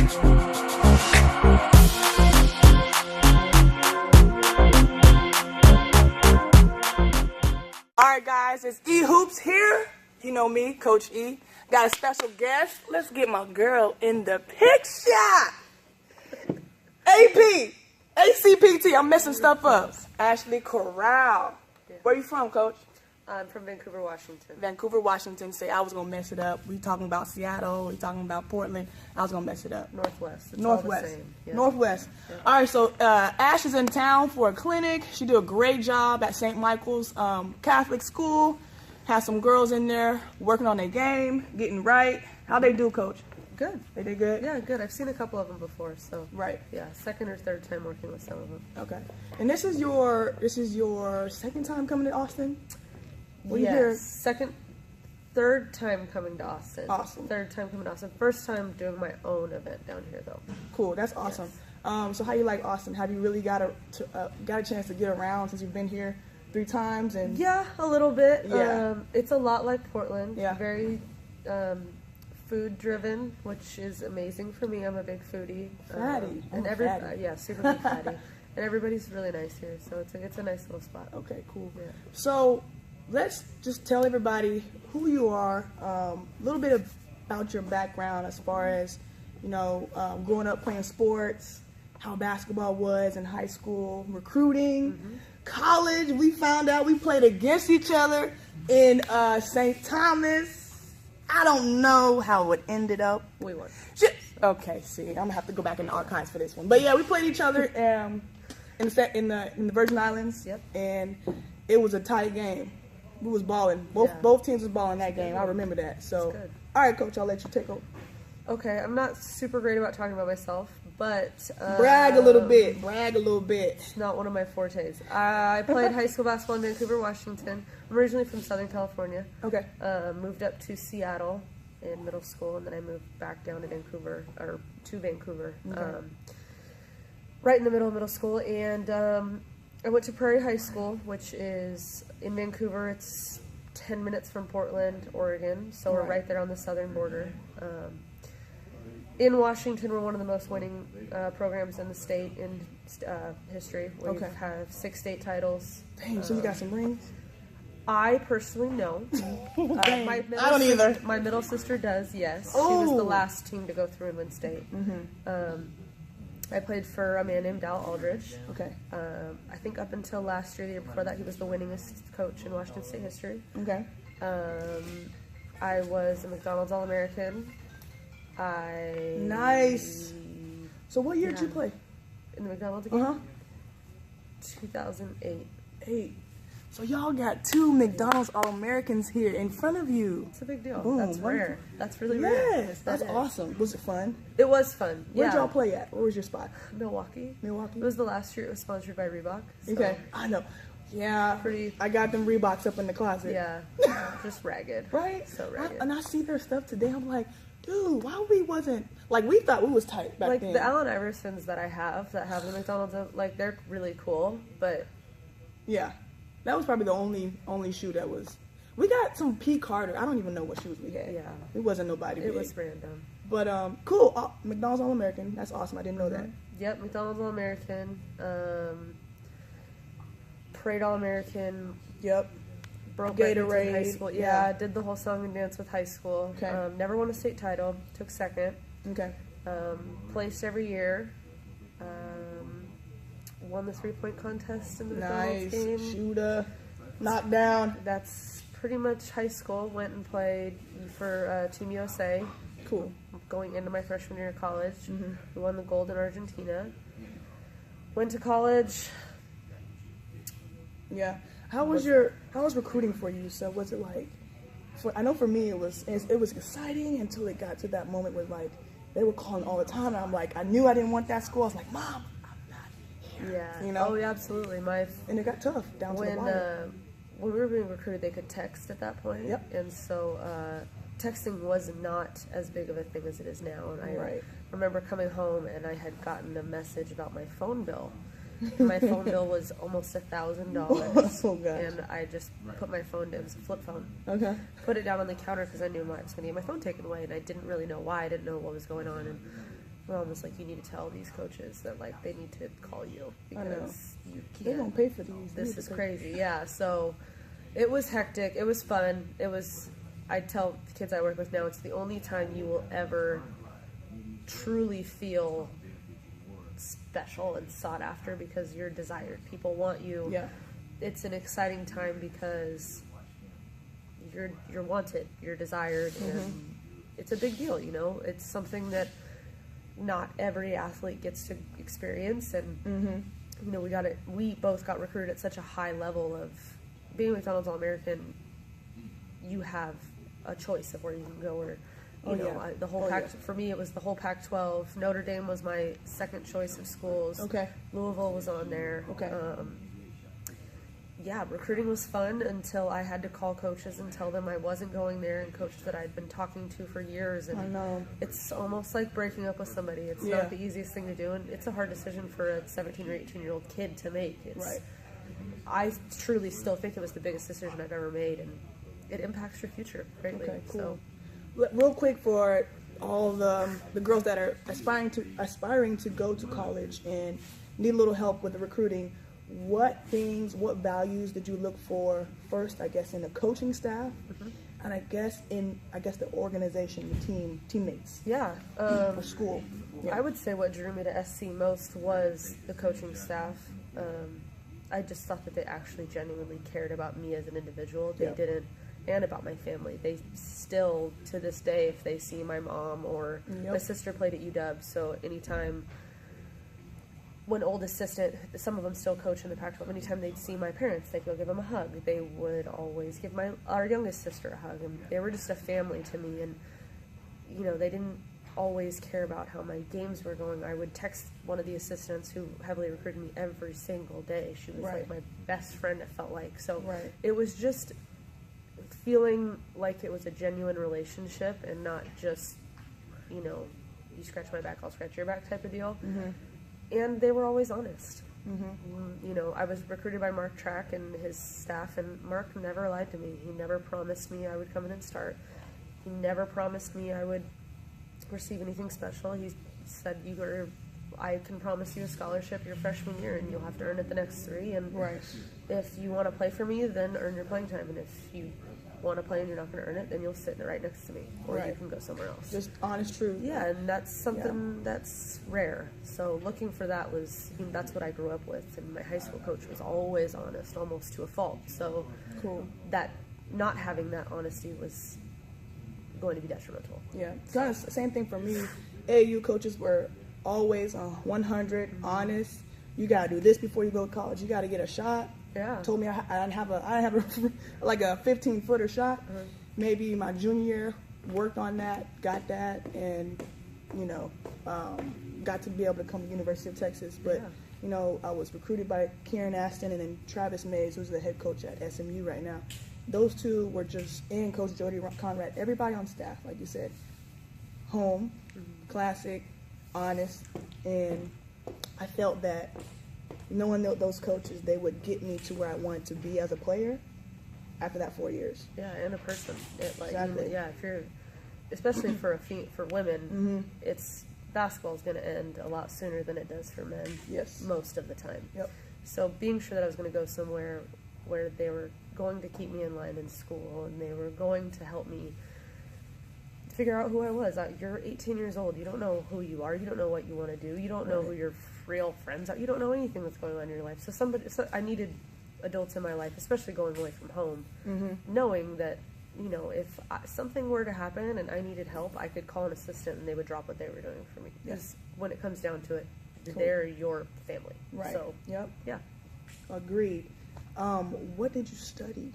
Alright guys, it's EHOOPS here. You know me, Coach E. Got a special guest. Let's get my girl in the picture. AP, ACPT, I'm messing stuff up. Ashley Corral. Where you from, Coach? I'm from Vancouver, Washington. Vancouver, Washington. Say I was going to mess it up. We talking about Seattle. We talking about Portland. I was going to mess it up. Northwest. It's Northwest. All the same. Yeah. Northwest. Yeah. All right, so Ash is in town for a clinic. She did a great job at St. Michael's Catholic School. Had some girls in there working on their game, getting right. How they do, Coach? Good. They did good? Yeah, good. I've seen a couple of them before, so. Right. Yeah, second or third time working with some of them. Okay. And this is your second time coming to Austin? Yes. Third time coming to Austin. Awesome. Third time coming to Austin. First time doing my own event down here, though. Cool. That's awesome. Yes. So how you like Austin? Have you really got a chance to get around since you've been here 3 times? And yeah, a little bit. Yeah. It's a lot like Portland. Yeah. Very food driven, which is amazing for me. I'm a big foodie. Fatty. And fatty. Yeah, super big fatty. And everybody's really nice here, so it's a nice little spot. Okay, cool. Yeah. So let's just tell everybody who you are, a little bit about your background as far as, growing up playing sports, how basketball was in high school, recruiting, college. We found out we played against each other in St. Thomas. I don't know how it ended up. We won. Okay, see, I'm gonna have to go back in the archives for this one. But yeah, we played each other in the Virgin Islands. Yep. And it was a tight game. We was balling. Both teams was balling that game. I remember that. So, all right, Coach, I'll let you take over. Okay, I'm not super great about talking about myself, but brag a little bit. Brag a little bit. It's not one of my fortes. I played high school basketball in Vancouver, Washington. I'm originally from Southern California. Okay. Moved up to Seattle in middle school, and then I moved back down to Vancouver. Okay. Right in the middle of middle school, and I went to Prairie High School, which is in Vancouver. It's 10 minutes from Portland, Oregon, so we're right there on the southern border. In Washington, we're one of the most winning programs in the state in history. We have 6 state titles. Dang, so you got some rings? I personally no. I don't either. My middle sister does, yes. Oh. She was the last team to go through and win state. I played for a man named Dal Aldridge. Okay. I think up until last year, the year before that, he was the winningest coach in Washington State history. Okay. I was a McDonald's All American. Nice. So what year did you play? In the McDonald's again? 2008. So y'all got 2 McDonald's All-Americans here in front of you. It's a big deal. Boom. That's rare. That's really rare. Yes, that's awesome. Was it fun? It was fun. Where'd y'all play at? Where was your spot? Milwaukee. Milwaukee? It was the last year. It was sponsored by Reebok. So. Okay, I know. Yeah, I got them Reeboks up in the closet. Yeah, just ragged. Right? So ragged. And I see their stuff today. I'm like, dude, why we wasn't, like, we thought we was tight back then. Like, the Allen Iversons that I have, that have the McDonald's, like, they're really cool, but... Yeah. That was probably the only shoe that was... We got some P. Carter. I don't even know what shoes we had. Yeah. It wasn't nobody big. It was random. But, cool. McDonald's All-American. That's awesome. I didn't know that. Yep, McDonald's All-American. Parade All-American. Yep. Broke Gatorade. in high school. Yeah, did the whole song and dance with high school. Okay. Never won a state title. Took second. Okay. Placed every year. Won the 3-point contest in the McDonald's game. Shooter. Knockdown. That's pretty much high school. Went and played for Team USA. Cool. Going into my freshman year of college. We won the gold in Argentina. Went to college. Yeah. How was recruiting for you? So was it like, I know for me it was exciting until it got to that moment where like they were calling all the time and I'm like, I knew I didn't want that school. I was like, Mom, I'm not here. Yeah. You know? Oh yeah, absolutely. And it got tough down to the wire. When we were being recruited, they could text at that point. Yep. And so texting was not as big of a thing as it is now. And I remember coming home and I had gotten a message about my phone bill. My phone bill was almost $1,000. Oh, gosh. And I just put my phone down. It was a flip phone. Okay. Put it down on the counter because I knew I was going to get my phone taken away, and I didn't really know why. I didn't know what was going on. And we're almost like, you need to tell these coaches that, like, they need to call you because you can't. They don't pay for these. This is crazy. Yeah. So it was hectic. It was fun. I tell the kids I work with now, it's the only time you will ever truly feel special and sought after because you're desired. People want you. Yeah. It's an exciting time because you're wanted, you're desired, and it's a big deal, you know? It's something that not every athlete gets to experience, and you know, we both got recruited at such a high level of being a McDonald's All-American. You have a choice of where you can go, or the whole Pac. For me, it was the whole Pac-12. Notre Dame was my second choice of schools. Okay. Louisville was on there. Okay. Yeah, recruiting was fun until I had to call coaches and tell them I wasn't going there, and coaches that I'd been talking to for years. And I know. It's almost like breaking up with somebody. It's not the easiest thing to do, and it's a hard decision for a 17 or 18-year-old kid to make. I truly still think it was the biggest decision I've ever made, and it impacts your future greatly. Okay, cool. So, real quick, for all the girls that are aspiring to go to college and need a little help with the recruiting, what values did you look for first, I guess, in the coaching staff, and I guess the organization, the teammates? Yeah. For school. Yeah. I would say what drew me to SC most was the coaching staff. I just thought that they actually genuinely cared about me as an individual. They didn't, and about my family. They still, to this day, if they see my mom or my sister played at UW, so anytime when old assistant, some of them still coach in the Pac-12, anytime they'd see my parents, they'd go give them a hug. They would always give our youngest sister a hug, and they were just a family to me. And you know, they didn't always care about how my games were going. I would text one of the assistants who heavily recruited me every single day. She was like my best friend, it felt like. So it was just feeling like it was a genuine relationship and not just, you know, you scratch my back, I'll scratch your back type of deal. And they were always honest. You know, I was recruited by Mark Track and his staff, and Mark never lied to me. He never promised me I would come in and start. He never promised me I would receive anything special. He said, I can promise you a scholarship your freshman year, and you'll have to earn it the next 3. And if you want to play for me, then earn your playing time. And if you want to play and you're not going to earn it, then you'll sit right next to me, or you can go somewhere else. Just honest truth. Yeah, and that's something that's rare. So looking for that that's what I grew up with. And my high school coach was always honest, almost to a fault. So that not having that honesty was going to be detrimental. Yeah, kind of same thing for me. AAU coaches were always 100 honest. You gotta do this before you go to college. You gotta get a shot. Yeah. Told me I didn't have a like a 15-footer shot. Maybe my junior year, worked on that, got that, and you know, got to be able to come to the University of Texas. But you know, I was recruited by Kieran Aston and then Travis Mays, who's the head coach at SMU right now. Those two were just, and Coach Jody Conrad, everybody on staff, like you said, home, classic, honest, and I felt that knowing those coaches, they would get me to where I wanted to be as a player after that 4 years. Yeah, and a person. Exactly. If you're, especially for women, it's basketball is going to end a lot sooner than it does for men. Yes. Most of the time. Yep. So being sure that I was going to go somewhere where they were going to keep me in line in school, and they were going to help me figure out who I was. You're 18 years old. You don't know who you are. You don't know what you want to do. You don't know who your real friends are. You don't know anything that's going on in your life. So I needed adults in my life, especially going away from home, knowing that, you know, if something were to happen and I needed help, I could call an assistant and they would drop what they were doing for me. Because when it comes down to it, they're your family. Right. So, yeah. Agreed. What did you study?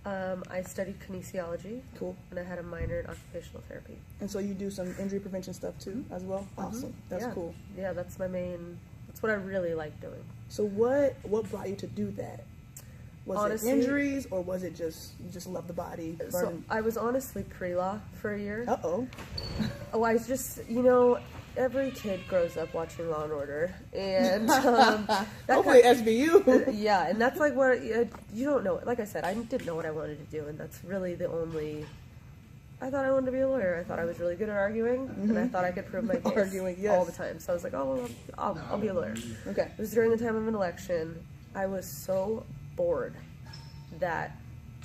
I studied kinesiology. Cool. And I had a minor in occupational therapy. And so you do some injury prevention stuff too, as well? Awesome. That's cool. Yeah, that's what I really like doing. So what brought you to do that? Was it injuries, or was it just, you just love the body? So I was honestly pre-law for a year. Uh-oh. I was just, you know, every kid grows up watching Law and Order, and hopefully SVU. Yeah, and that's like what you don't know. Like I said, I didn't know what I wanted to do, and that's really the only. I thought I wanted to be a lawyer. I thought I was really good at arguing, and I thought I could prove my case Arguing, yes. all the time. So I was like, oh, well, I'll be a lawyer. Okay. It was during the time of an election. I was so bored that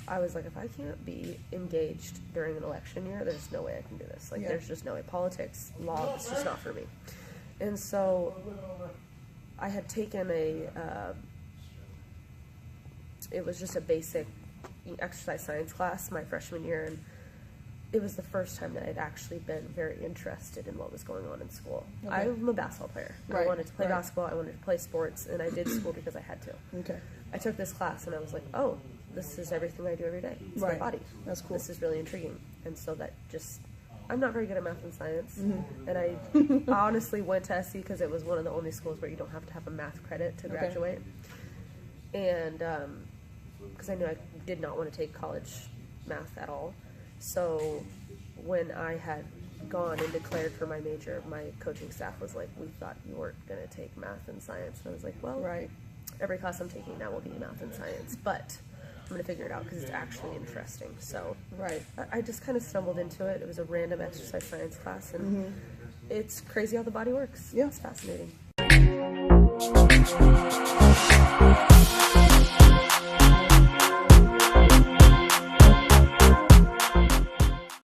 I was like, if I can't be engaged during an election year, there's no way I can do this. Like, there's just no way. Politics, law, it's just not for me. And so I had taken it was just a basic exercise science class my freshman year, and it was the first time that I'd actually been very interested in what was going on in school. Okay. I'm a basketball player. Right. I wanted to play basketball, I wanted to play sports, and I did school because I had to. Okay. I took this class and I was like, oh, this is everything I do every day. It's my body. That's cool. This is really intriguing. And so that just, I'm not very good at math and science. And I honestly went to SC because it was one of the only schools where you don't have to have a math credit to graduate. And because I knew I did not want to take college math at all. So when I had gone and declared for my major, my coaching staff was like, we thought you weren't going to take math and science. And I was like, well, every class I'm taking now will be math and science, but I'm going to figure it out because it's actually interesting. So I just kind of stumbled into it. It was a random exercise science class, and it's crazy how the body works. Yeah. It's fascinating.